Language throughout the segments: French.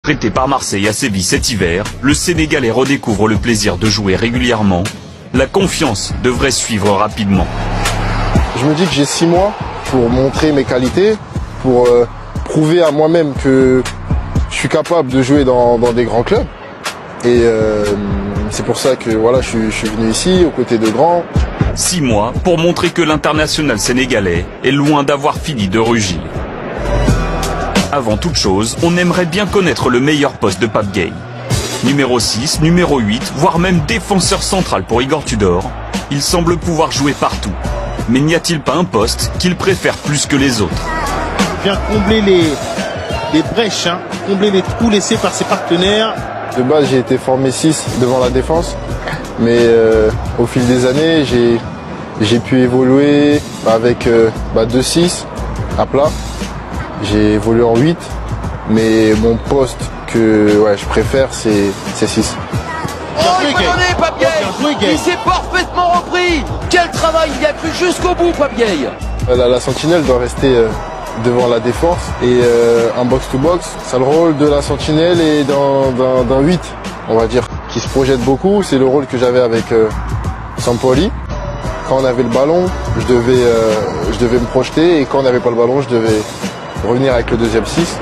Prêté par Marseille à Séville cet hiver, le Sénégalais redécouvre le plaisir de jouer régulièrement. La confiance devrait suivre rapidement. Je me dis que j'ai 6 mois pour montrer mes qualités, pour prouver à moi-même que je suis capable de jouer dans des grands clubs. Et c'est pour ça que voilà, je suis venu ici, aux côtés de grands. 6 mois pour montrer que l'international sénégalais est loin d'avoir fini de rugir. Avant toute chose, on aimerait bien connaître le meilleur poste de Pape Gueye. Numéro 6, numéro 8, voire même défenseur central pour Igor Tudor, il semble pouvoir jouer partout. Mais n'y a-t-il pas un poste qu'il préfère plus que les autres? Il vient combler les brèches, combler les trous laissés par ses partenaires. De base, j'ai été formé 6 devant la défense, mais au fil des années, j'ai pu évoluer avec 2-6 à plat. J'ai évolué en 8, mais mon poste que je préfère, c'est 6. Oh, il faut donner Pape Gueye. Il s'est parfaitement repris. Quel travail, il a cru jusqu'au bout Pape Gueye. La sentinelle doit rester devant la défense et un box-to-box, c'est le rôle de la sentinelle et d'un 8, on va dire, qui se projette beaucoup. C'est le rôle que j'avais avec Sampaoli. Quand on avait le ballon, je devais me projeter, et quand on n'avait pas le ballon, je devais revenir avec le deuxième 6.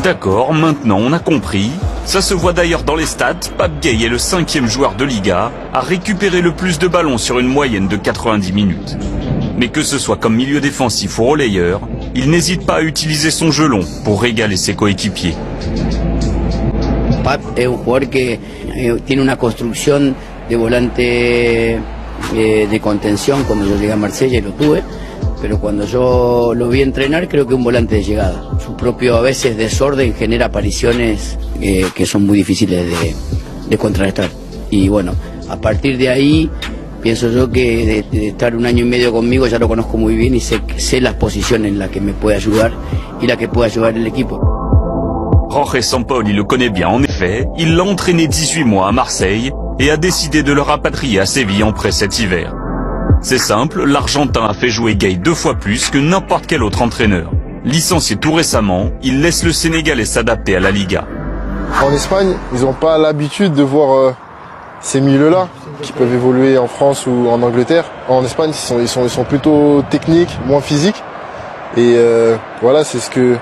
D'accord, maintenant on a compris. Ça se voit d'ailleurs dans les stats, Pape Gueye est le 5e joueur de Liga à récupérer le plus de ballons sur une moyenne de 90 minutes. Mais que ce soit comme milieu défensif ou relayeur, il n'hésite pas à utiliser son jeu long pour régaler ses coéquipiers. Pape es un jugador que tiene una construcción de volante de contención. Cuando yo llegué a Marsella y lo tuve, pero cuando yo lo vi entrenar, creo que un volante de llegada. Su propio a veces desorden genera apariciones que son muy difíciles de contrarrestar. Y bueno, a partir de ahí pienso yo que de estar un año y medio conmigo ya lo conozco muy bien y sé las posiciones en las que me puede ayudar y la que puede ayudar el equipo. Jorge Sampaoli le connaît bien en effet, il l'a entraîné 18 mois à Marseille et a décidé de le rapatrier à Séville en prêt cet hiver. C'est simple, l'Argentin a fait jouer Gueye 2 fois plus que n'importe quel autre entraîneur. Licencié tout récemment, il laisse le Sénégalais s'adapter à la Liga. En Espagne, ils n'ont pas l'habitude de voir ces milieux-là qui peuvent évoluer en France ou en Angleterre. En Espagne, ils sont plutôt techniques, moins physiques. Et voilà, c'est ce que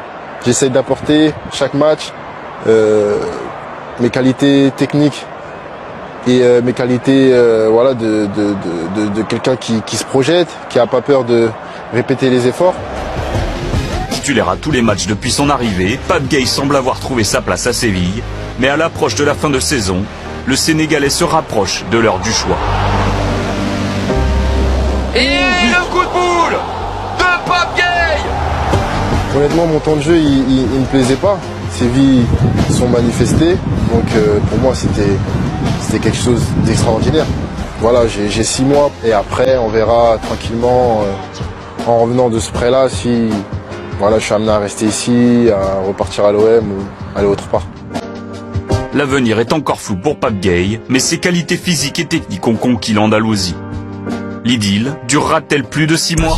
j'essaye d'apporter chaque match. Mes qualités techniques et mes qualités de quelqu'un qui se projette, qui n'a pas peur de répéter les efforts. Titulaire à tous les matchs depuis son arrivée, Pape Gueye semble avoir trouvé sa place à Séville, mais à l'approche de la fin de saison, le Sénégalais se rapproche de l'heure du choix. Et le coup de boule de Pape Gueye. Honnêtement, mon temps de jeu, il ne me plaisait pas. Séville sont manifestés, donc pour moi c'était quelque chose d'extraordinaire. Voilà, j'ai 6 mois et après on verra tranquillement en revenant de ce prêt-là si je suis amené à rester ici, à repartir à l'OM ou aller autre part. L'avenir est encore flou pour Pape Gueye, mais ses qualités physiques et techniques ont conquis l'Andalousie. L'idylle durera-t-elle plus de 6 mois ?